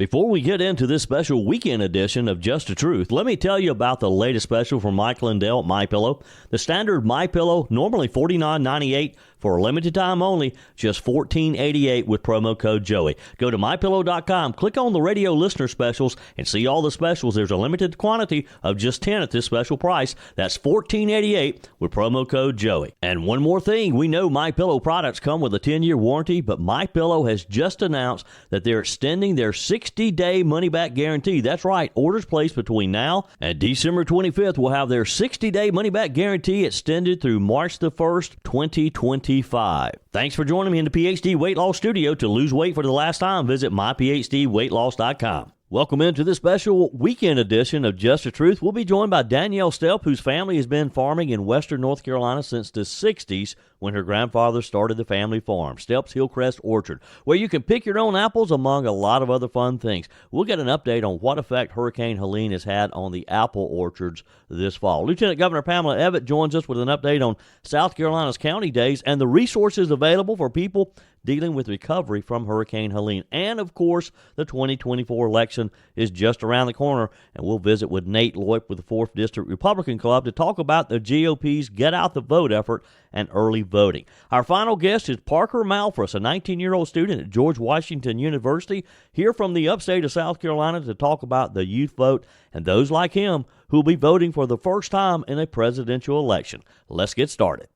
Before we get into this special weekend edition of Just the Truth, let me tell you about the latest special from Mike Lindell at MyPillow. The standard MyPillow, normally $49.98 for a limited time only, just $14.88 with promo code Joey. Go to MyPillow.com, click on the radio listener specials, and see all the specials. There's a limited quantity of just 10 at this special price. That's $14.88 with promo code Joey. And one more thing, we know MyPillow products come with a 10-year warranty, but MyPillow has just announced that they're extending their 60-day money-back guarantee. That's right, orders placed between now and December 25th will have their 60-day money-back guarantee extended through March the 1st, 2025. Thanks for joining me in the PhD Weight Loss Studio. To lose weight for the last time, visit myphdweightloss.com. Welcome into this special weekend edition of Just the Truth. We'll be joined by Danielle Stepp, whose family has been farming in western North Carolina since the 60s when her grandfather started the family farm, Stepp's Hillcrest Orchard, where you can pick your own apples among a lot of other fun things. We'll get an update on what effect Hurricane Helene has had on the apple orchards this fall. Lieutenant Governor Pamela Evette joins us with an update on South Carolina's county days and the resources available for people dealing with recovery from Hurricane Helene. And, of course, the 2024 election is just around the corner, and we'll visit with Nate Leupp with the 4th District Republican Club to talk about the GOP's Get Out the Vote effort and early voting. Our final guest is Parker Malphrus, a 19-year-old student at George Washington University, here from the upstate of South Carolina to talk about the youth vote and those like him who will be voting for the first time in a presidential election. Let's get started.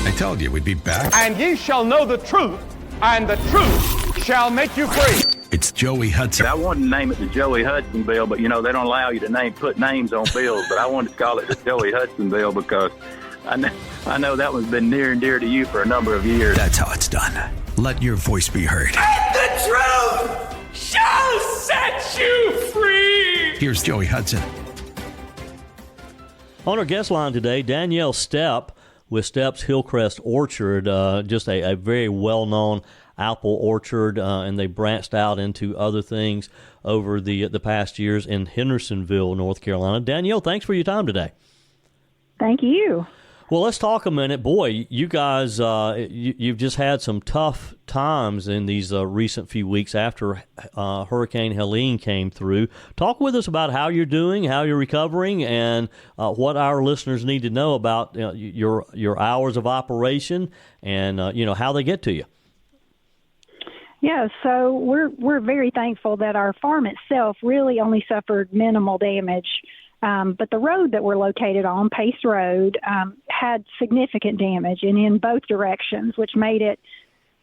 I told you we'd be back. And ye shall know the truth, and the truth shall make you free. It's Joey Hudson. I wanted to name it the Joey Hudson bill, but, they don't allow you to put names on bills. But I wanted to call it the Joey Hudson bill because I know that one's been near and dear to you for a number of years. That's how it's done. Let your voice be heard. And the truth shall set you free. Here's Joey Hudson. On our guest line today, Danielle Stepp with Stepp's Hillcrest Orchard, just a very well-known apple orchard, and they branched out into other things over the past years in Hendersonville, North Carolina. Danielle, thanks for your time today. Thank you. Well, let's talk a minute. Boy, you guys, you've just had some tough times in these recent few weeks after Hurricane Helene came through. Talk with us about how you're doing, how you're recovering, and what our listeners need to know about your hours of operation and how they get to you. Yeah, so we're very thankful that our farm itself really only suffered minimal damage. But the road that we're located on, Pace Road, had significant damage and in both directions, which made it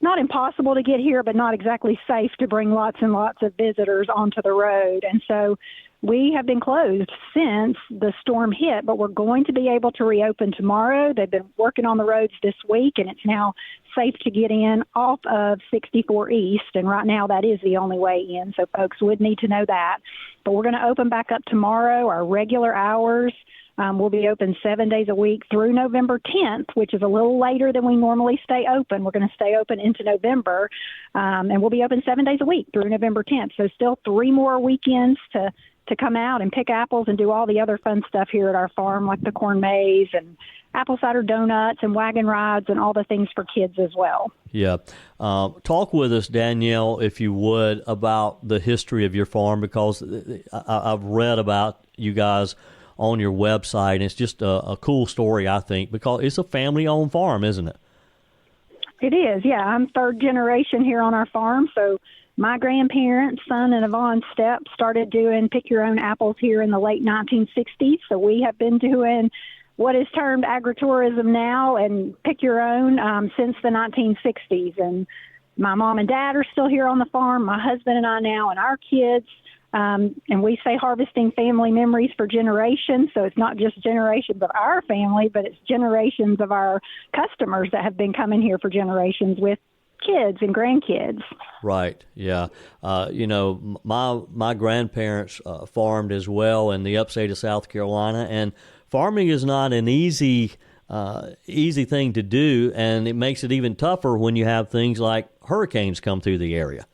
not impossible to get here, but not exactly safe to bring lots and lots of visitors onto the road. And so we have been closed since the storm hit, but we're going to be able to reopen tomorrow. They've been working on the roads this week, and it's now safe to get in off of 64 East. And right now that is the only way in, so folks would need to know that. But we're going to open back up tomorrow. Our regular hours will be open 7 days a week through November 10th, which is a little later than we normally stay open. We're going to stay open into November, and we'll be open 7 days a week through November 10th. So still 3 more weekends to come out and pick apples and do all the other fun stuff here at our farm, like the corn maze and apple cider donuts and wagon rides and all the things for kids as well. Yeah. Talk with us, Danielle, if you would, about the history of your farm, because I've read about you guys on your website, and it's just a cool story, I think, because it's a family-owned farm, isn't it? It is, yeah. I'm third generation here on our farm, so my grandparents, Son and Yvonne Stepp, started doing pick-your-own apples here in the late 1960s, so we have been doing what is termed agritourism now and pick-your-own since the 1960s. And my mom and dad are still here on the farm, my husband and I now, and our kids. And we say harvesting family memories for generations, so it's not just generations of our family, but it's generations of our customers that have been coming here for generations with kids and grandkids. Right, yeah. My grandparents farmed as well in the upstate of South Carolina, and farming is not an easy thing to do, and it makes it even tougher when you have things like hurricanes come through the area.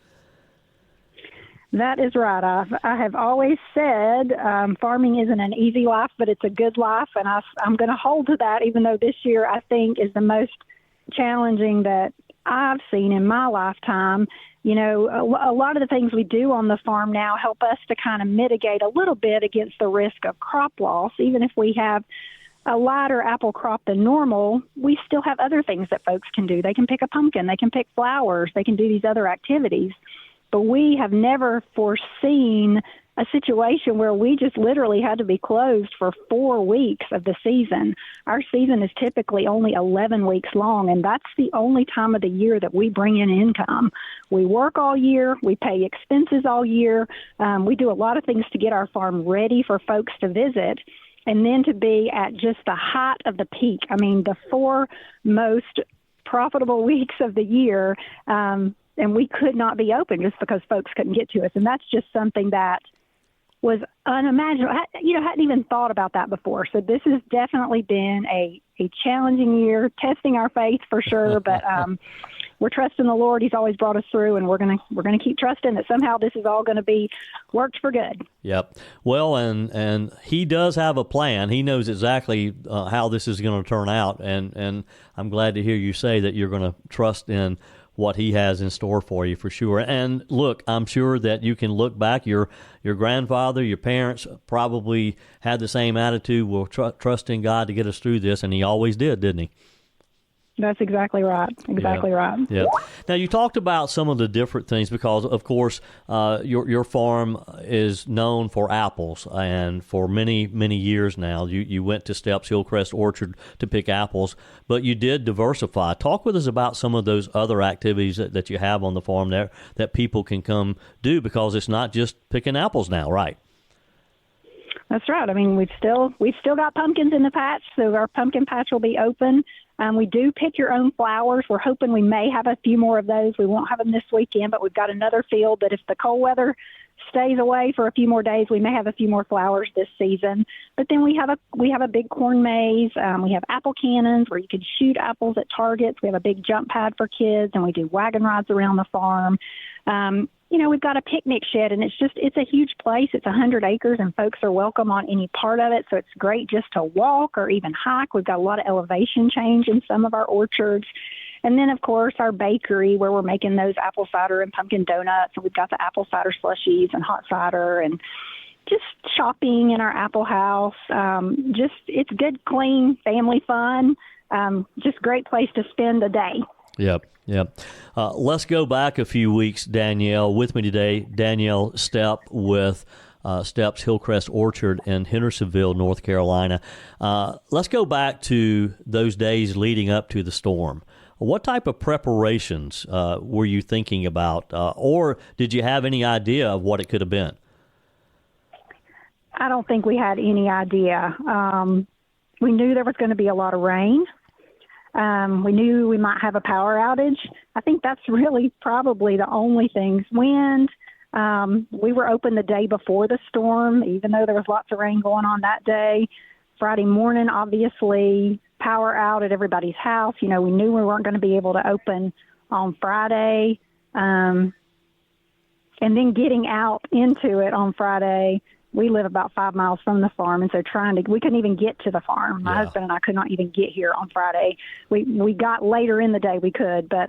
That is right. I have always said farming isn't an easy life, but it's a good life, and I'm going to hold to that, even though this year I think is the most challenging that I've seen in my lifetime. a lot of the things we do on the farm now help us to kind of mitigate a little bit against the risk of crop loss. Even if we have a lighter apple crop than normal, we still have other things that folks can do. They can pick a pumpkin, they can pick flowers, they can do these other activities. But we have never foreseen a situation where we just literally had to be closed for 4 weeks of the season. Our season is typically only 11 weeks long, and that's the only time of the year that we bring in income. We work all year. We pay expenses all year. We do a lot of things to get our farm ready for folks to visit, and then to be at just the height of the peak. I mean, the 4 most profitable weeks of the year, and we could not be open just because folks couldn't get to us. And that's just something that was unimaginable. Hadn't even thought about that before. So this has definitely been a challenging year, testing our faith for sure. But we're trusting the Lord. He's always brought us through, and we're gonna keep trusting that somehow this is all going to be worked for good. Yep. Well, and he does have a plan. He knows exactly how this is going to turn out, and I'm glad to hear you say that you're going to trust in what he has in store for you, for sure. And look, I'm sure that you can look back. Your grandfather, your parents probably had the same attitude. We'll trust in God to get us through this, and he always did, didn't he? That's exactly right. Exactly right. Yeah. Now, you talked about some of the different things because, of course, your farm is known for apples, and for many, many years now, you went to Stepp's Hillcrest Orchard to pick apples, but you did diversify. Talk with us about some of those other activities that you have on the farm there that people can come do, because it's not just picking apples now, right? That's right. I mean, we've still got pumpkins in the patch, so our pumpkin patch will be open. We do pick your own flowers. We're hoping we may have a few more of those. We won't have them this weekend, but we've got another field that if the cold weather stays away for a few more days, we may have a few more flowers this season. But then we have a big corn maze. We have apple cannons where you can shoot apples at targets. We have a big jump pad for kids, and we do wagon rides around the farm. We've got a picnic shed, and it's a huge place. It's 100 acres, and folks are welcome on any part of it. So it's great just to walk or even hike. We've got a lot of elevation change in some of our orchards. And then, of course, our bakery where we're making those apple cider and pumpkin donuts. And we've got the apple cider slushies and hot cider, and just shopping in our apple house. It's good, clean, family fun. Just great place to spend a day. Yep. Let's go back a few weeks, Danielle. With me today, Danielle Stepp with Stepp's Hillcrest Orchard in Hendersonville, North Carolina. Let's go back to those days leading up to the storm. What type of preparations were you thinking about, or did you have any idea of what it could have been? I don't think we had any idea. We knew there was going to be a lot of rain. We knew we might have a power outage. I think that's really probably the only things. Wind. We were open the day before the storm, even though there was lots of rain going on that day. Friday morning, obviously, power out at everybody's house. We knew we weren't going to be able to open on Friday. And then getting out into it on Friday. We live about 5 miles from the farm, and so we couldn't even get to the farm. My husband and I could not even get here on Friday. We got later in the day we could, but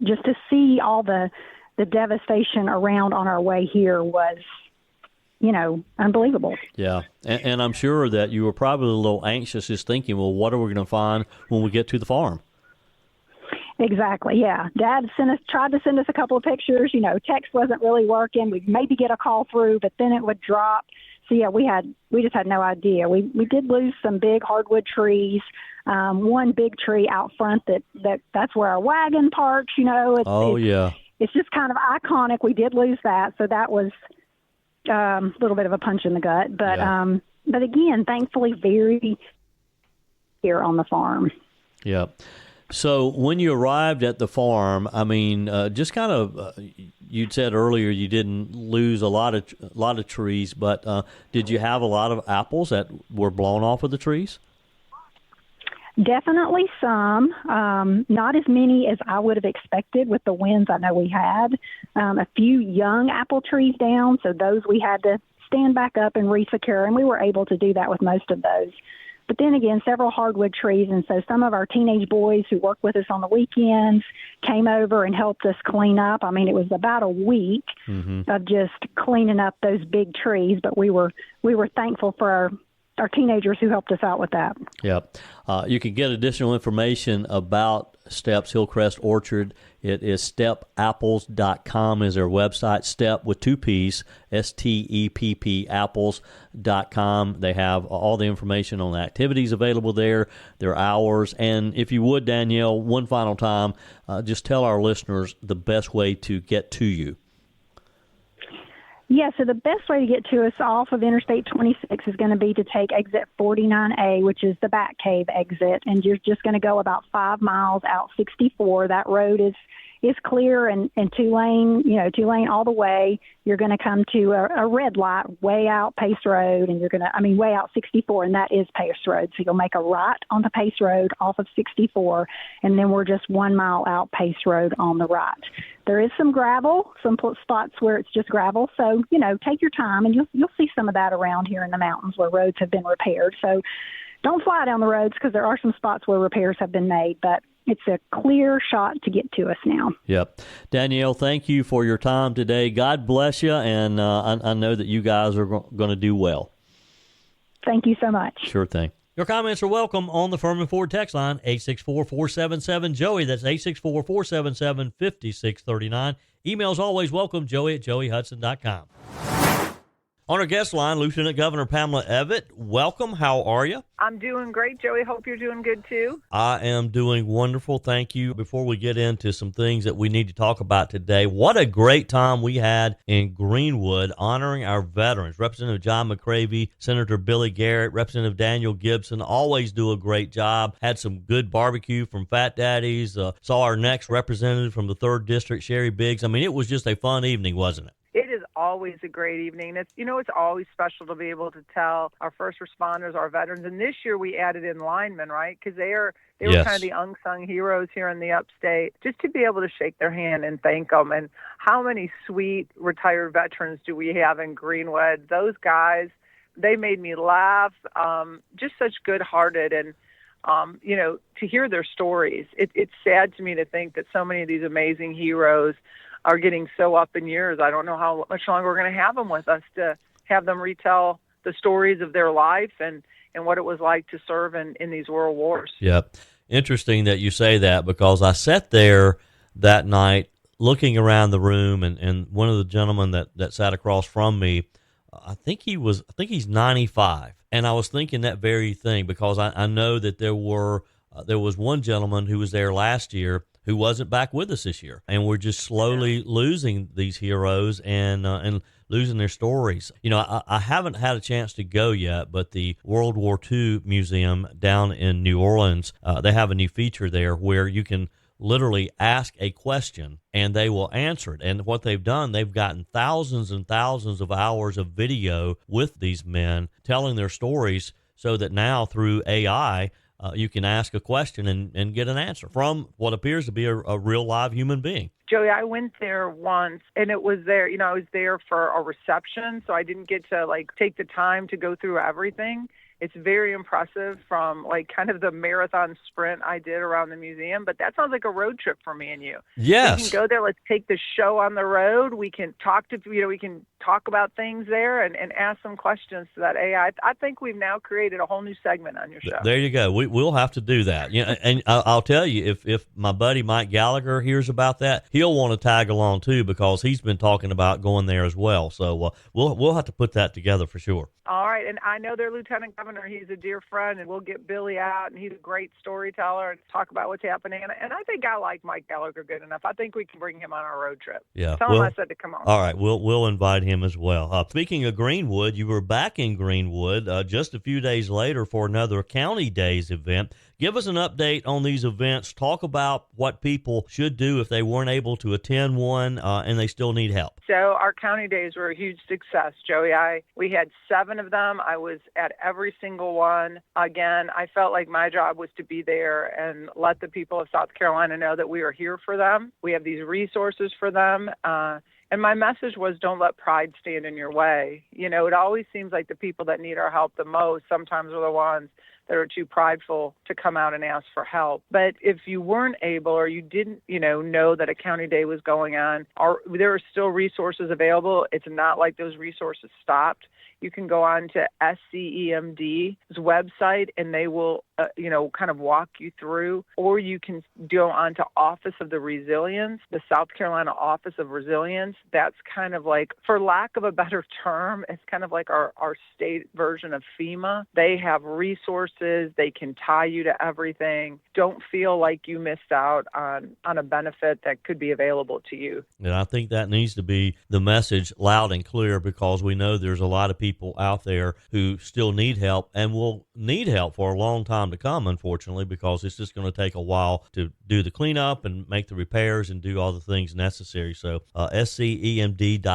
just to see all the devastation around on our way here was, unbelievable. Yeah, and I'm sure that you were probably a little anxious just thinking, well, what are we going to find when we get to the farm? Exactly, yeah. Dad tried to send us a couple of pictures. Text wasn't really working. We'd maybe get a call through, but then it would drop. So, yeah, we just had no idea. We did lose some big hardwood trees. One big tree out front that's where our wagon parks, It's just kind of iconic. We did lose that, so that was a little bit of a punch in the gut. But, but again, thankfully, very here on the farm. Yeah. So when you arrived at the farm, I mean, just kind of, you'd said earlier you didn't lose a lot of trees, but did you have a lot of apples that were blown off of the trees? Definitely some, not as many as I would have expected with the winds I know we had. A few young apple trees down, so those we had to stand back up and resecure, and we were able to do that with most of those. but then again, several hardwood trees. And so some of our teenage boys who work with us on the weekends came over and helped us clean up. I mean, it was about a week of just cleaning up those big trees, but we were thankful for our teenagers who helped us out with that. Yep. You can get additional information about Stepp's Hillcrest Orchard. It is steppapples.com is their website. Stepp with 2 P's, STEPP apples.com. They have all the information on the activities available there, their hours. And if you would, Danielle, one final time, just tell our listeners the best way to get to you. Yeah, so the best way to get to us off of Interstate 26 is going to be to take exit 49A, which is the Bat Cave exit, and you're just going to go about 5 miles out 64. That road is clear and two lane all the way. You're going to come to a red light way out Pace Road, and way out 64, and that is Pace Road. So you'll make a right onto Pace Road off of 64, and then we're just 1 mile out Pace Road on the right. There is some gravel, some spots where it's just gravel. So, take your time, and you'll see some of that around here in the mountains where roads have been repaired. So don't fly down the roads because there are some spots where repairs have been made, but it's a clear shot to get to us now. Yep. Danielle, thank you for your time today. God bless you, and I know that you guys are going to do well. Thank you so much. Sure thing. Your comments are welcome on the Furman Ford text line, 864-477-JOEY. That's 864-477-5639. Emails always welcome, joey@joeyhudson.com. On our guest line, Lieutenant Governor Pamela Evette. Welcome. How are you? I'm doing great, Joey. Hope you're doing good, too. I am doing wonderful. Thank you. Before we get into some things that we need to talk about today, what a great time we had in Greenwood honoring our veterans. Representative John McCravey, Senator Billy Garrett, Representative Daniel Gibson always do a great job. Had some good barbecue from Fat Daddy's. Saw our next representative from the 3rd District, Sherry Biggs. I mean, it was just a fun evening, wasn't it? It is always a great evening. It's always special to be able to tell our first responders, our veterans, and this year we added in linemen, right? Because they were kind of the unsung heroes here in the upstate. Just to be able to shake their hand and thank them. And how many sweet retired veterans do we have in Greenwood? Those guys, they made me laugh. Just such good-hearted and. To hear their stories, it's sad to me to think that so many of these amazing heroes are getting so up in years. I don't know how much longer we're going to have them with us to have them retell the stories of their life and what it was like to serve in these world wars. Yep. Interesting that you say that, because I sat there that night looking around the room, and one of the gentlemen that sat across from me, I think he's 95. And I was thinking that very thing, because I know that there was one gentleman who was there last year who wasn't back with us this year. And we're just slowly losing these heroes and losing their stories. I haven't had a chance to go yet, but the World War II Museum down in New Orleans, they have a new feature there where you can literally ask a question and they will answer it. And what they've done, they've gotten thousands and thousands of hours of video with these men telling their stories, so that now through AI, you can ask a question and get an answer from what appears to be a real live human being. Joey, I went there once, and it was there, I was there for a reception, so I didn't get to, take the time to go through everything. It's very impressive from, kind of the marathon sprint I did around the museum, but that sounds like a road trip for me and you. Yes. We can go there. Let's take the show on the road. We can talk we can talk about things there and ask some questions to that AI. I think we've now created a whole new segment on your show. There you go. We'll have to do that. And I'll tell you, if my buddy Mike Gallagher hears about that, he'll want to tag along too, because he's been talking about going there as well. So we'll have to put that together for sure. All right, and I know their Lieutenant Governor, he's a dear friend, and we'll get Billy out, and he's a great storyteller, and talk about what's happening. And I think I like Mike Gallagher good enough. I think we can bring him on our road trip. Yeah. Tell him I said to come on. All right, we'll invite him as well. Speaking of Greenwood, you were back in Greenwood just a few days later for another County Days event. Give us an update on these events. Talk about what people should do if they weren't able to attend one and they still need help. So our County Days were a huge success, Joey. We had 7 of them. I was at every single one. Again, I felt like my job was to be there and let the people of South Carolina know that we are here for them. We have these resources for them. And my message was, don't let pride stand in your way. It always seems like the people that need our help the most sometimes are the ones that are too prideful to come out and ask for help. But if you weren't able or you didn't, know that a county day was going on, there are still resources available. It's not like those resources stopped. You can go on to SCEMD's website and they will, kind of walk you through, or you can go on to Office of the Resilience, the South Carolina Office of Resilience. That's kind of like, for lack of a better term, it's kind of like our state version of FEMA. They have resources. They can tie you to everything. Don't feel like you missed out on a benefit that could be available to you. And I think that needs to be the message loud and clear, because we know there's a lot of people out there who still need help and will need help for a long time to come, unfortunately, because it's just going to take a while to do the cleanup and make the repairs and do all the things necessary. So scemd.org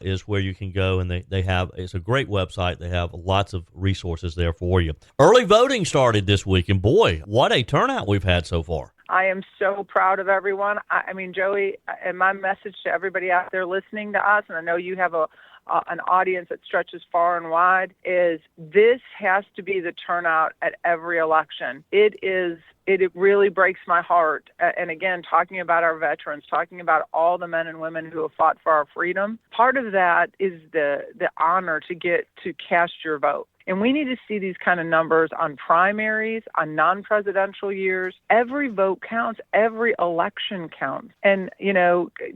is where you can go, and it's a great website. They have lots of resources there for you. Early voting started this week, and boy, what a turnout we've had so far. I am so proud of everyone. I mean, Joey, and my message to everybody out there listening to us, and I know you have an audience that stretches far and wide, is this has to be the turnout at every election. It really breaks my heart. And again, talking about our veterans, talking about all the men and women who have fought for our freedom, part of that is the honor to get to cast your vote. And we need to see these kind of numbers on primaries, on non-presidential years. Every vote counts. Every election counts. And,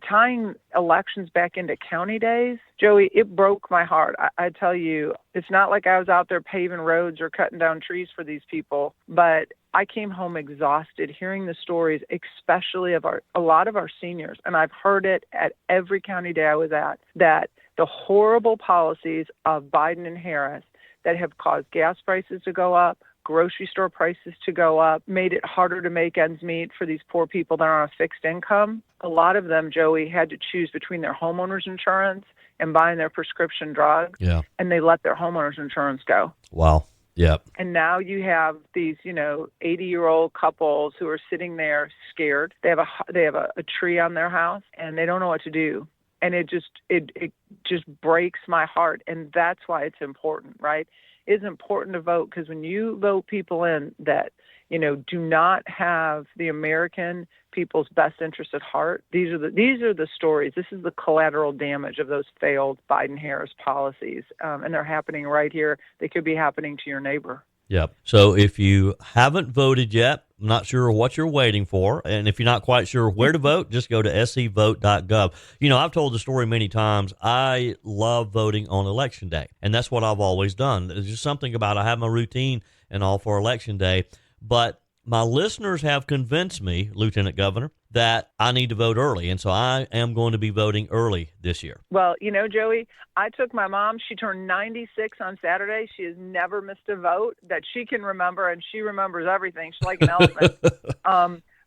tying elections back into county days, Joey, it broke my heart. I tell you, it's not like I was out there paving roads or cutting down trees for these people, but I came home exhausted hearing the stories, especially of a lot of our seniors. And I've heard it at every county day I was at, that the horrible policies of Biden and Harris that have caused gas prices to go up, grocery store prices to go up, made it harder to make ends meet for these poor people that are on a fixed income. A lot of them, Joey, had to choose between their homeowner's insurance and buying their prescription drugs, and they let their homeowner's insurance go. Wow. Yep. And now you have these, 80-year-old couples who are sitting there scared. They have a tree on their house, and they don't know what to do. And it just breaks my heart. And that's why it's important, right? It's important to vote, because when you vote people in that, do not have the American people's best interest at heart, these are the stories. This is the collateral damage of those failed Biden-Harris policies. And they're happening right here. They could be happening to your neighbor. Yep. So if you haven't voted yet, I'm not sure what you're waiting for, and if you're not quite sure where to vote, just go to scvote.gov. I've told the story many times. I love voting on Election Day, and that's what I've always done. There's just something about I have my routine and all for Election Day, but my listeners have convinced me, Lieutenant Governor, that I need to vote early, and so I am going to be voting early this year. Well, Joey, I took my mom. She turned 96 on Saturday. She has never missed a vote that she can remember, and she remembers everything. She's like an elephant.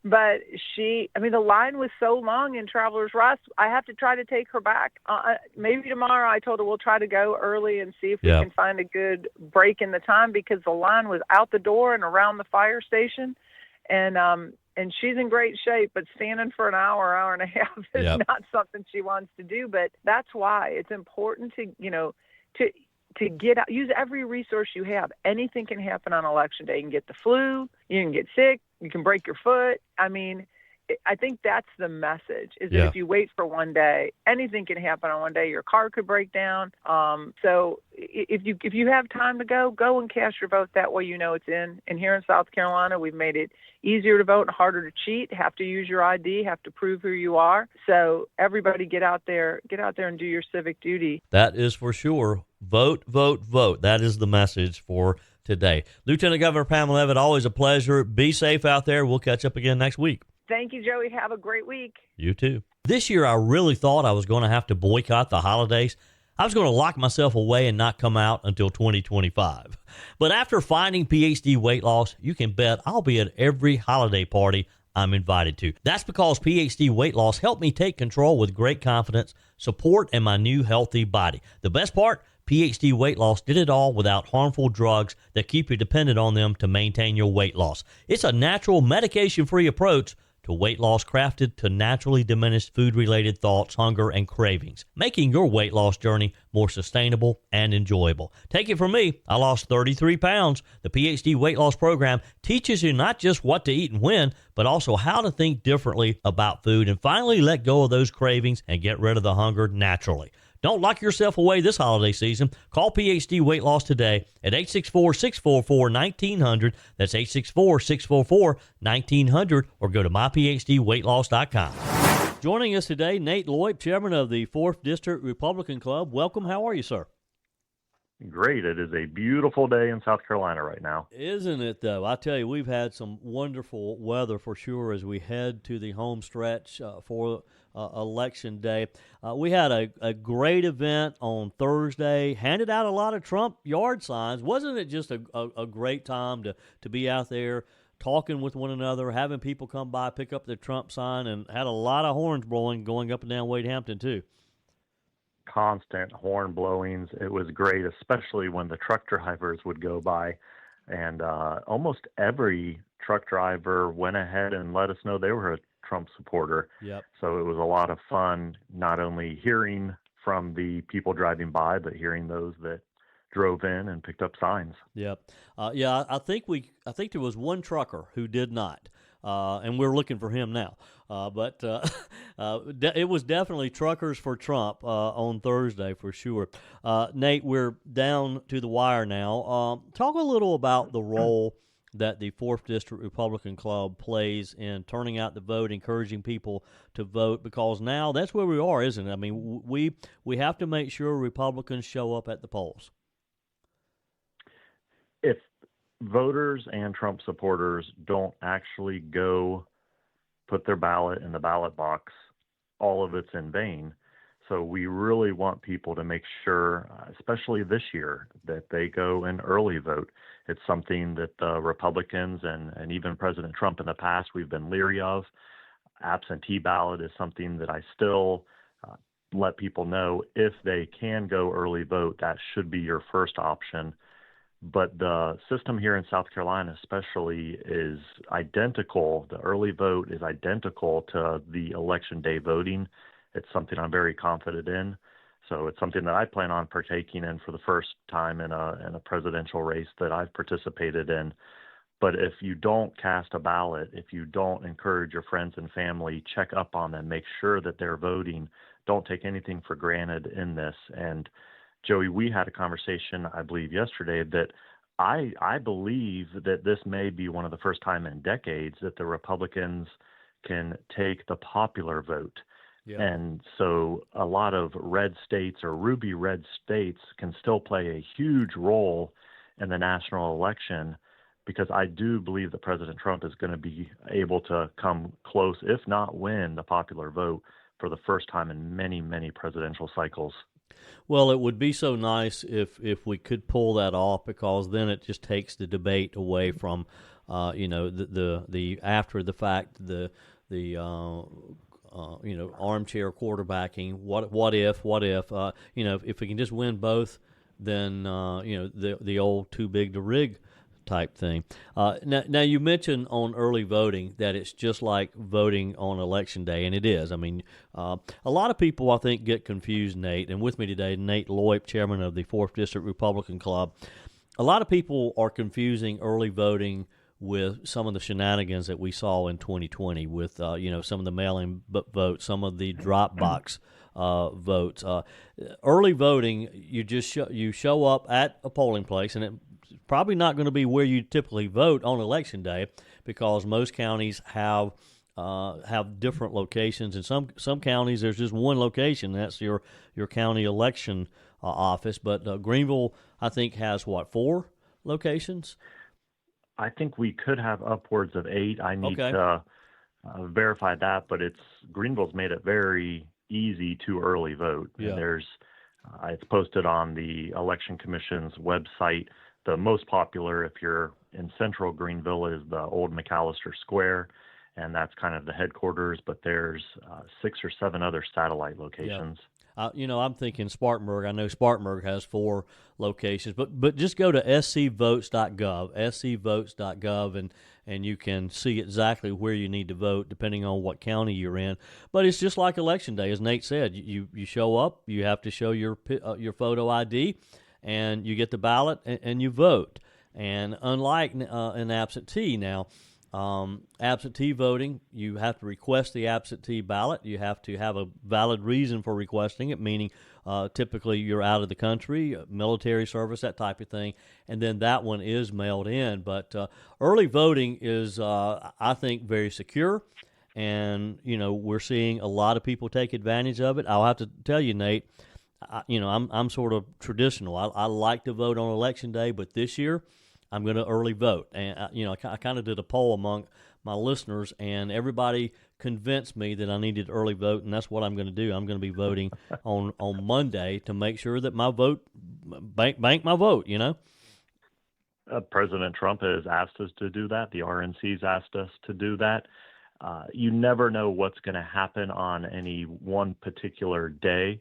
But the line was so long in Travelers Rest, I have to try to take her back. Maybe tomorrow. I told her we'll try to go early and see if we can find a good break in the time, because the line was out the door and around the fire station. And she's in great shape, but standing for an hour and a half is not something she wants to do. But that's why it's important to get out, use every resource you have. Anything can happen on Election Day. You can get the flu, you can get sick, you can break your foot. I think that's the message, is that if you wait for one day, anything can happen on one day. Your car could break down. So if you have time to go and cast your vote. That way it's in. And here in South Carolina, we've made it easier to vote and harder to cheat. Have to use your ID, have to prove who you are. So everybody get out there and do your civic duty. That is for sure. Vote, vote, vote. That is the message for today. Lieutenant Governor Pamela Evette, always a pleasure. Be safe out there. We'll catch up again next week. Thank you, Joey. Have a great week. You too. This year, I really thought I was going to have to boycott the holidays. I was going to lock myself away and not come out until 2025. But after finding PhD weight loss, you can bet I'll be at every holiday party I'm invited to. That's because PhD weight loss helped me take control with great confidence, support, and my new healthy body. The best part? PhD weight loss did it all without harmful drugs that keep you dependent on them to maintain your weight loss. It's a natural, medication-free approach to weight loss crafted to naturally diminish food-related thoughts, hunger, and cravings, making your weight loss journey more sustainable and enjoyable. Take it from me, I lost 33 pounds. The PhD Weight Loss Program teaches you not just what to eat and when, but also how to think differently about food and finally let go of those cravings and get rid of the hunger naturally. Don't lock yourself away this holiday season. Call PhD Weight Loss today at 864-644-1900. That's 864-644-1900, or go to myphdweightloss.com. Joining us today, Nate Leupp, chairman of the 4th District Republican Club. Welcome. How are you, sir? Great. It is a beautiful day in South Carolina right now. Isn't it, though? I tell you, we've had some wonderful weather for sure as we head to the home stretch for Election Day. We had a great event on Thursday, handed out a lot of Trump yard signs. Wasn't it just a great time to be out there talking with one another, having people come by, pick up their Trump sign, and had a lot of horns blowing going up and down Wade Hampton, too? Constant horn blowings. It was great, especially when the truck drivers would go by, and almost every truck driver went ahead and let us know they were a Trump supporter. Yep. So it was a lot of fun, not only hearing from the people driving by, but hearing those that drove in and picked up signs. Yep. I think there was one trucker who did not. And we're looking for him now. But it was definitely Truckers for Trump on Thursday for sure. Nate, we're down to the wire now. Talk a little about the role that the 4th District Republican Club plays in turning out the vote, encouraging people to vote, because now that's where we are, isn't it? I mean, we have to make sure Republicans show up at the polls. If voters and Trump supporters don't actually go put their ballot in the ballot box, all of it's in vain. So we really want people to make sure, especially this year, that they go and early vote. It's something that the Republicans and even President Trump in the past, we've been leery of. Absentee ballot is something that I still let people know, if they can go early vote, that should be your first option. But the system here in South Carolina especially is identical. The early vote is identical to the election day voting. It's something I'm very confident in. So it's something that I plan on partaking in for the first time in a presidential race that I've participated in. But if you don't cast a ballot, if you don't encourage your friends and family, check up on them, make sure that they're voting, don't take anything for granted in this. And Joey, we had a conversation, I believe, yesterday that I believe that this may be one of the first time in decades that the Republicans can take the popular vote. Yeah. And so a lot of red states or ruby red states can still play a huge role in the national election, because I do believe that President Trump is going to be able to come close, if not win, the popular vote for the first time in many, many presidential cycles. Well, it would be so nice if we could pull that off, because then it just takes the debate away from, the after the fact, the armchair quarterbacking. What if? If we can just win both, then the old too big to rig type thing. Now you mentioned on early voting that it's just like voting on Election Day, and it is. I mean, a lot of people, I think, get confused, Nate, and with me today, Nate Leupp, chairman of the 4th District Republican Club. A lot of people are confusing early voting with some of the shenanigans that we saw in 2020 with, some of the mail-in votes, some of the drop box votes. Early voting, you show up at a polling place, and it's probably not going to be where you typically vote on Election Day, because most counties have different locations. In some counties, there's just one location. That's your county election office. But Greenville, I think, has, 4 locations? I think we could have upwards of 8. I need to verify that, but Greenville's made it very easy to early vote. Yeah. And there's it's posted on the Election Commission's website. The most popular, if you're in central Greenville, is the old McAllister Square, and that's kind of the headquarters, but there's 6 or 7 other satellite locations. Yeah. I'm thinking Spartanburg. I know Spartanburg has 4 locations, but just go to scvotes.gov, and you can see exactly where you need to vote depending on what county you're in. But it's just like Election Day, as Nate said. You show up, you have to show your photo ID, and you get the ballot and you vote. And unlike an absentee now. Absentee voting, you have to request the absentee ballot. You have to have a valid reason for requesting it, meaning typically you're out of the country, military service, that type of thing, and then that one is mailed in. But early voting is, I think, very secure, and we're seeing a lot of people take advantage of it. I'll have to tell you, Nate, I'm sort of traditional. I like to vote on Election Day, but this year I'm going to early vote. And, I kind of did a poll among my listeners, and everybody convinced me that I needed early vote, and that's what I'm going to do. I'm going to be voting on Monday to make sure that my vote, bank my vote, President Trump has asked us to do that. The RNC's asked us to do that. You never know what's going to happen on any one particular day,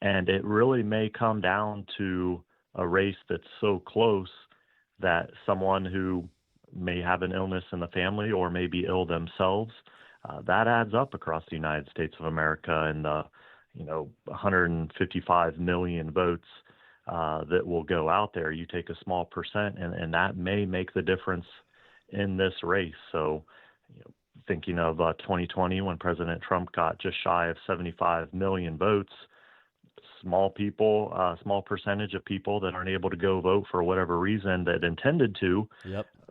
and it really may come down to a race that's so close that someone who may have an illness in the family or may be ill themselves, that adds up across the United States of America, and the 155 million votes that will go out there. You take a small percent, and that may make the difference in this race. So, thinking of 2020 when President Trump got just shy of 75 million votes, small percentage of people that aren't able to go vote for whatever reason that intended to,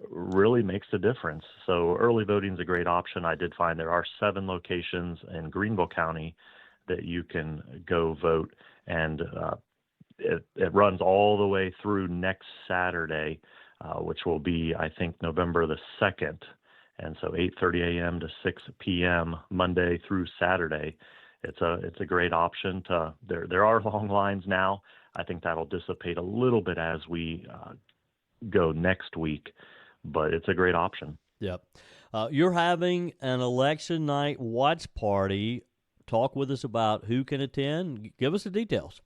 really makes a difference. So early voting is a great option. I did find there are 7 locations in Greenville County that you can go vote, and it runs all the way through next Saturday, which will be, I think, November the 2nd. And so 8:30 a.m. to 6 p.m. Monday through Saturday. It's a great option. There are long lines now. I think that'll dissipate a little bit as we go next week, but it's a great option. Yep. You're having an election night watch party. Talk with us about who can attend. Give us the details.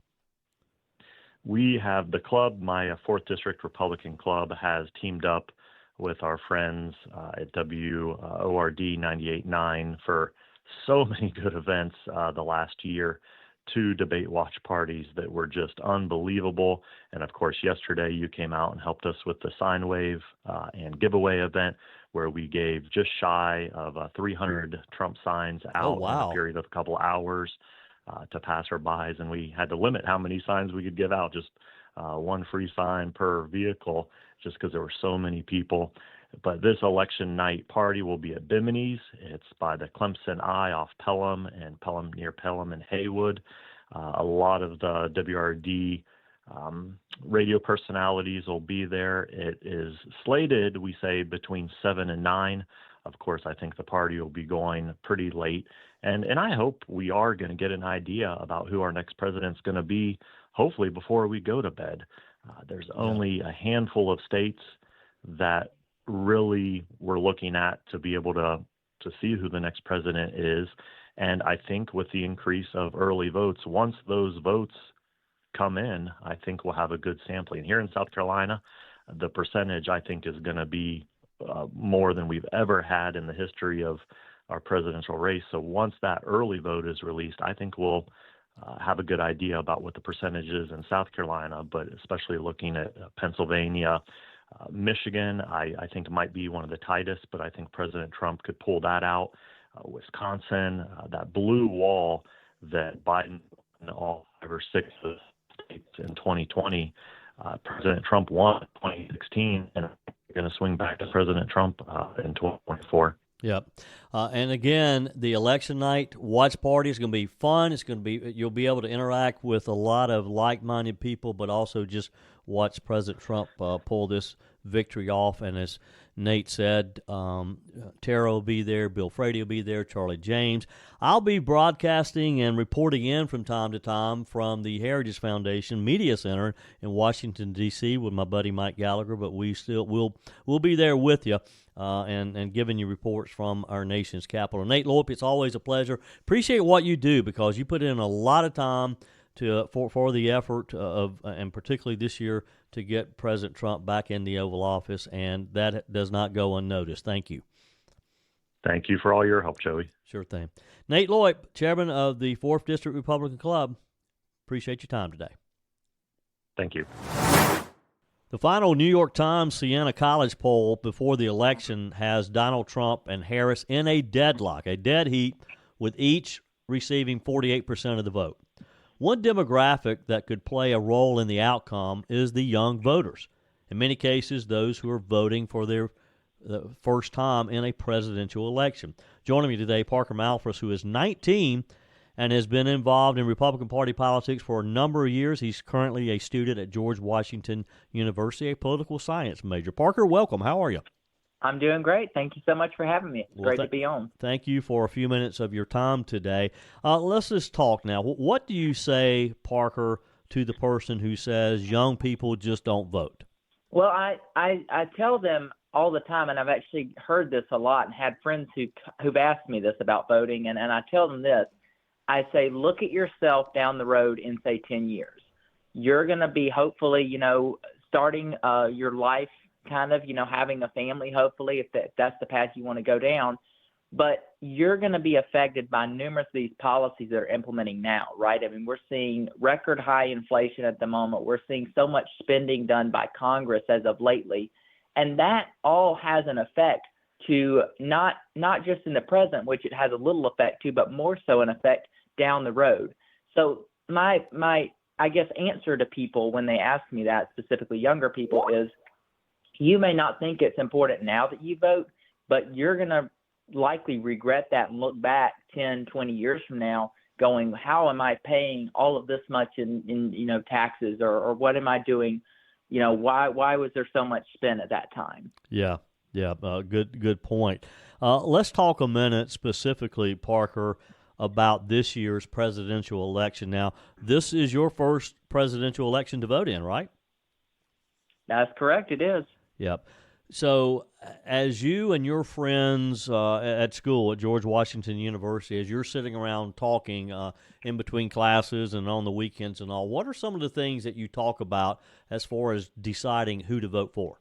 We have the club, my 4th District Republican Club, has teamed up with our friends at WORD 98.9 for so many good events the last year, 2 debate watch parties that were just unbelievable. And of course, yesterday you came out and helped us with the sign wave and giveaway event where we gave just shy of 300 Trump signs out in a period of a couple hours to passerbys. And we had to limit how many signs we could give out, just 1 free sign per vehicle, just because there were so many people. But this election night party will be at Bimini's. It's by the Clemson Eye off Pelham and near Pelham and Haywood. A lot of the WRD radio personalities will be there. It is slated, we say, between 7 and 9. Of course, I think the party will be going pretty late. And I hope we are going to get an idea about who our next president's going to be, hopefully before we go to bed. There's only a handful of states that really we're looking at to be able to see who the next president is. And I think with the increase of early votes, once those votes come in, I think we'll have a good sampling. Here in South Carolina, the percentage I think is going to be more than we've ever had in the history of our presidential race. So once that early vote is released, I think we'll have a good idea about what the percentage is in South Carolina, but especially looking at Pennsylvania, Michigan, I think it might be one of the tightest, but I think President Trump could pull that out. Wisconsin, that blue wall that Biden and all 5 or 6 of the states in 2020, President Trump won in 2016, and we're going to swing back to President Trump in 2024. Yep. And again, the election night watch party is going to be fun. It's going to be, you'll be able to interact with a lot of like-minded people, but also just watch President Trump pull this victory off. And as Nate said, Tara will be there, Bill Frady will be there, Charlie James. I'll be broadcasting and reporting in from time to time from the Heritage Foundation Media Center in Washington, D.C. with my buddy Mike Gallagher, but we'll be there with you and giving you reports from our nation's capital. Nate Leupp, it's always a pleasure. Appreciate what you do because you put in a lot of time for the effort of and particularly this year to get President Trump back in the Oval Office, and that does not go unnoticed. Thank you. Thank you for all your help, Joey. Sure thing. Nate Leupp, chairman of the 4th District Republican Club, appreciate your time today. Thank you. The final New York Times Siena College poll before the election has Donald Trump and Harris in a deadlock, a dead heat, with each receiving 48% of the vote. One demographic that could play a role in the outcome is the young voters. In many cases, those who are voting for their first time in a presidential election. Joining me today, Parker Malphrus, who is 19 and has been involved in Republican Party politics for a number of years. He's currently a student at George Washington University, a political science major. Parker, welcome. How are you? I'm doing great. Thank you so much for having me. It's great to be on. Thank you for a few minutes of your time today. Let's just talk now. What do you say, Parker, to the person who says young people just don't vote? Well, I tell them all the time, and I've actually heard this a lot and had friends who've asked me this about voting, and I tell them this. I say, look at yourself down the road in, say, 10 years. You're going to be hopefully, starting your life kind of, having a family, hopefully, if that's the path you want to go down. But you're going to be affected by numerous of these policies that are implementing now, right? I mean, we're seeing record high inflation at the moment. We're seeing so much spending done by Congress as of lately. And that all has an effect to not just in the present, which it has a little effect to, but more so an effect down the road. So my I guess answer to people when they ask me that, specifically younger people, is you may not think it's important now that you vote, but you're going to likely regret that and look back 10, 20 years from now going, how am I paying all of this much in taxes, or what am I doing? Why was there so much spent at that time? Yeah, good point. Let's talk a minute specifically, Parker, about this year's presidential election. Now, this is your first presidential election to vote in, right? That's correct, it is. Yep. So as you and your friends at school at George Washington University, as you're sitting around talking in between classes and on the weekends and all, what are some of the things that you talk about as far as deciding who to vote for?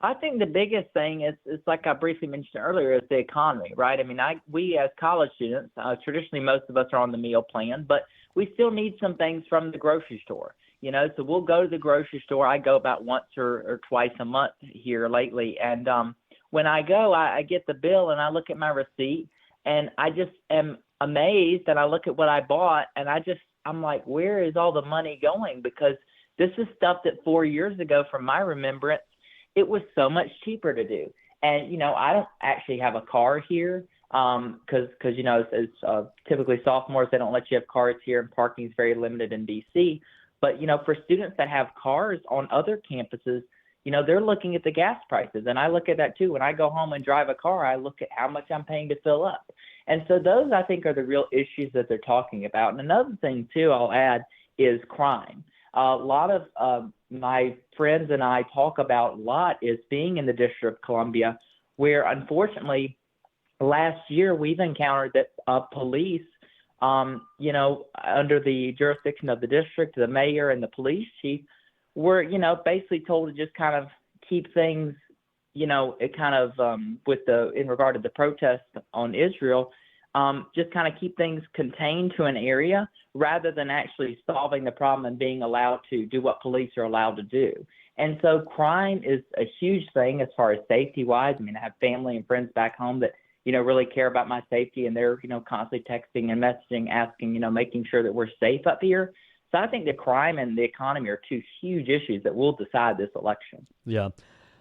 I think the biggest thing is like I briefly mentioned earlier, is the economy, right? I mean, we as college students, traditionally most of us are on the meal plan, but we still need some things from the grocery store. So we'll go to the grocery store. I go about once or twice a month here lately. And when I go, I get the bill and I look at my receipt and I just am amazed, and I look at what I bought and I'm like, where is all the money going? Because this is stuff that 4 years ago, from my remembrance, it was so much cheaper to do. And, I don't actually have a car here because it's typically sophomores, they don't let you have cars here, and parking is very limited in D.C. But, for students that have cars on other campuses, they're looking at the gas prices. And I look at that too. When I go home and drive a car, I look at how much I'm paying to fill up. And so those, I think, are the real issues that they're talking about. And another thing too, I'll add, is crime. A lot of my friends and I talk about a lot is being in the District of Columbia, where unfortunately last year we've encountered that police, under the jurisdiction of the district, the mayor and the police chief, were, basically told to just kind of keep things, in regard to the protest on Israel, just kind of keep things contained to an area rather than actually solving the problem and being allowed to do what police are allowed to do. And so crime is a huge thing as far as safety-wise. I mean, I have family and friends back home that, really care about my safety, and they're, constantly texting and messaging, asking, making sure that we're safe up here. So I think the crime and the economy are two huge issues that will decide this election. Yeah.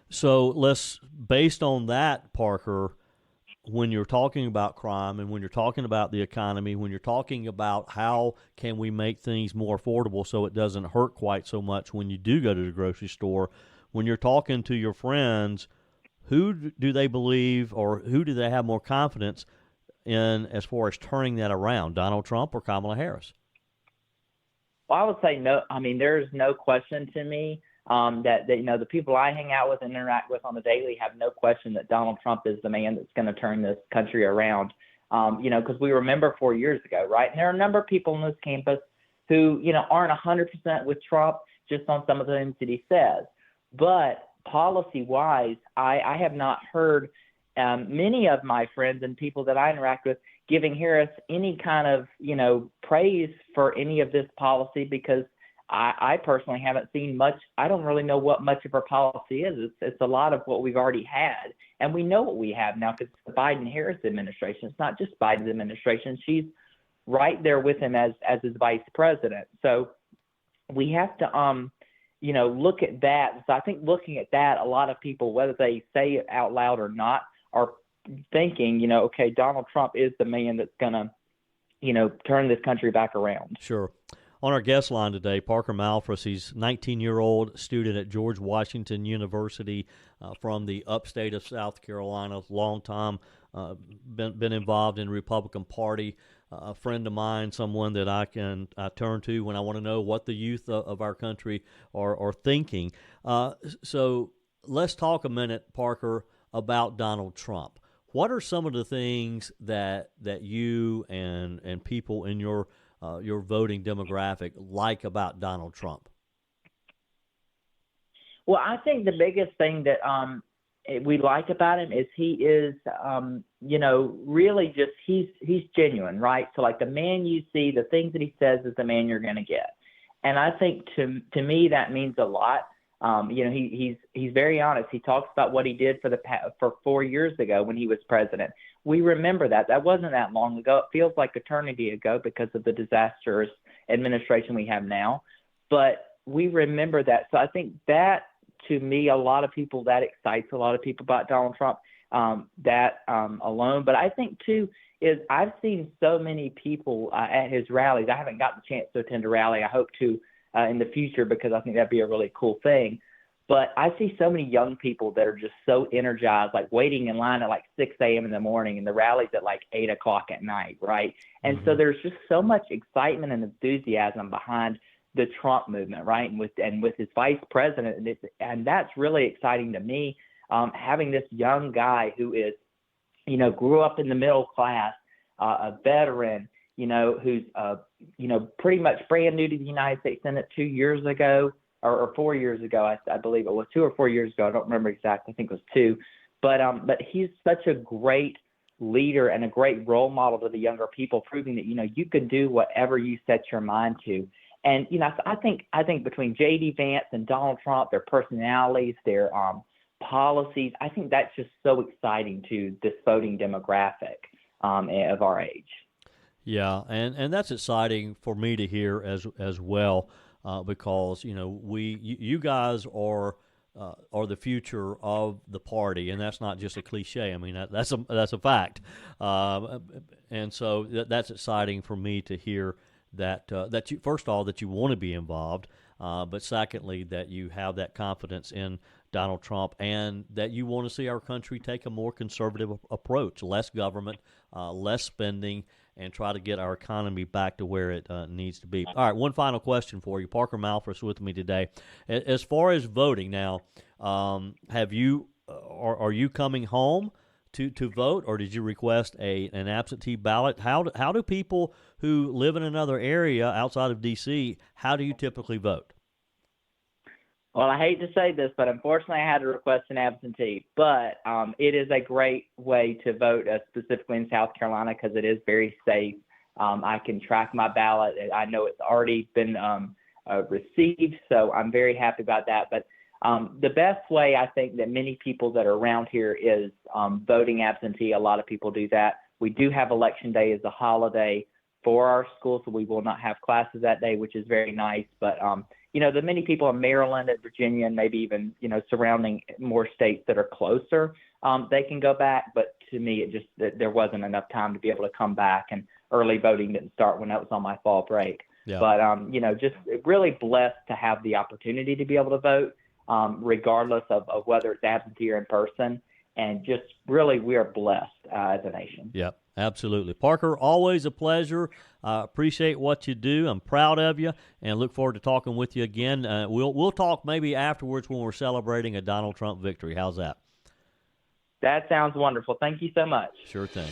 So based on that, Parker, when you're talking about crime and when you're talking about the economy, when you're talking about how can we make things more affordable so it doesn't hurt quite so much when you do go to the grocery store, when you're talking to your friends, who do they believe or who do they have more confidence in as far as turning that around, Donald Trump or Kamala Harris? Well, I would say no. I mean, there's no question to me that the people I hang out with and interact with on the daily have no question that Donald Trump is the man that's going to turn this country around. because we remember 4 years ago, right? And there are a number of people on this campus who, aren't 100% with Trump just on some of the things that he says. But policy-wise, I have not heard many of my friends and people that I interact with giving Harris any kind of, praise for any of this policy, because I personally haven't seen much. I don't really know what much of her policy is. It's a lot of what we've already had. And we know what we have now because it's the Biden-Harris administration. It's not just Biden's administration. She's right there with him as his vice president. So we have to, look at that. So I think looking at that, a lot of people, whether they say it out loud or not, are thinking, okay, Donald Trump is the man that's going to, turn this country back around. Sure. On our guest line today, Parker Malphrus. He's a 19-year-old student at George Washington University from the upstate of South Carolina. Long time been involved in the Republican Party. A friend of mine, someone that I turn to when I want to know what the youth of our country are thinking. So let's talk a minute, Parker, about Donald Trump. What are some of the things that you and people in your voting demographic like about Donald Trump? Well, I think the biggest thing that we like about him is he is, really just he's genuine, right? So like the man you see, the things that he says is the man you're going to get. And I think to me that means a lot. He's very honest. He talks about what he did for 4 years ago when he was president. We remember that. That wasn't that long ago. It feels like eternity ago because of the disastrous administration we have now. But we remember that. So I think that, to me, a lot of people, that excites a lot of people about Donald Trump, alone. But I think, too, is I've seen so many people at his rallies. I haven't gotten the chance to attend a rally. I hope to in the future because I think that'd be a really cool thing. But I see so many young people that are just so energized, like waiting in line at like 6 a.m. in the morning and the rally's at like 8 o'clock at night, right? And so there's just so much excitement and enthusiasm behind the Trump movement, right? And with his vice president, and that's really exciting to me, having this young guy who is, grew up in the middle class, a veteran, who's, pretty much brand new to the United States Senate 2 years ago, or 4 years ago, I believe it was 2 or 4 years ago. I don't remember exactly. I think it was 2. But he's such a great leader and a great role model to the younger people, proving that, you can do whatever you set your mind to. And, I think between J.D. Vance and Donald Trump, their personalities, their policies, I think that's just so exciting to this voting demographic of our age. Yeah, and that's exciting for me to hear as well, because you guys are the future of the party, and that's not just a cliche. I mean that's a fact, and so that's exciting for me to hear that you, first of all, that you want to be involved, but secondly that you have that confidence in Donald Trump and that you want to see our country take a more conservative approach, less government, less spending, and try to get our economy back to where it needs to be. All right, one final question for you. Parker Malphrus with me today. As far as voting now, are you coming home to vote, or did you request an absentee ballot? How do people who live in another area outside of D.C., how do you typically vote? Well, I hate to say this, but unfortunately I had to request an absentee. But it is a great way to vote, specifically in South Carolina, because it is very safe. I can track my ballot. I know it's already been received, so I'm very happy about that. But the best way, I think, that many people that are around here is voting absentee. A lot of people do that. We do have Election Day as a holiday for our school, so we will not have classes that day, which is very nice. But the many people in Maryland and Virginia and maybe even, surrounding more states that are closer, they can go back. But to me, it just, there wasn't enough time to be able to come back, and early voting didn't start when that was on my fall break. Yeah. But, just really blessed to have the opportunity to be able to vote, regardless of whether it's absentee or in person. And just really, we are blessed as a nation. Yep. Absolutely. Parker, always a pleasure. Appreciate what you do. I'm proud of you and look forward to talking with you again. We'll talk maybe afterwards when we're celebrating a Donald Trump victory. How's that? That sounds wonderful. Thank you so much. Sure thing.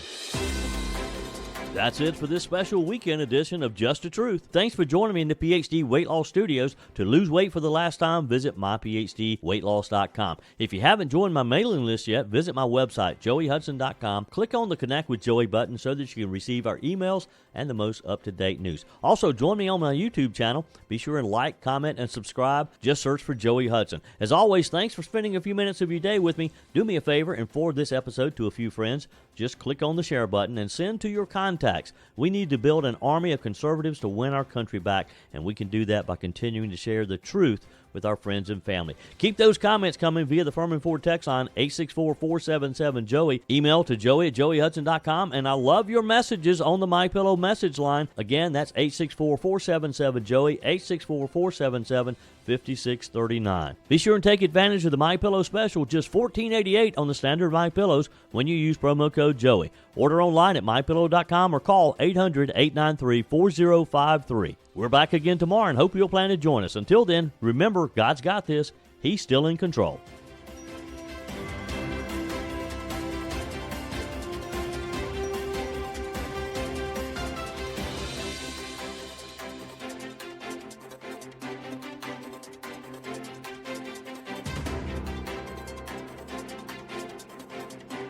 That's it for this special weekend edition of Just the Truth. Thanks for joining me in the PhD Weight Loss Studios. To lose weight for the last time, visit myphdweightloss.com. If you haven't joined my mailing list yet, visit my website, joeyhudson.com. Click on the Connect with Joey button so that you can receive our emails and the most up-to-date news. Also, join me on my YouTube channel. Be sure and like, comment, and subscribe. Just search for Joey Hudson. As always, thanks for spending a few minutes of your day with me. Do me a favor and forward this episode to a few friends. Just click on the share button and send to your contacts. We need to build an army of conservatives to win our country back, and we can do that by continuing to share the truth with our friends and family. Keep those comments coming via the Furman Ford text line 864-477-JOEY. Email to joey@joeyhudson.com, and I love your messages on the MyPillow message line. Again, that's 864-477-JOEY, 864-477-5639. Be sure and take advantage of the MyPillow special, just $14.88 on the standard MyPillows when you use promo code Joey. Order online at mypillow.com or call 800-893-4053. We're back again tomorrow and hope you'll plan to join us. Until then, remember, God's got this. He's still in control.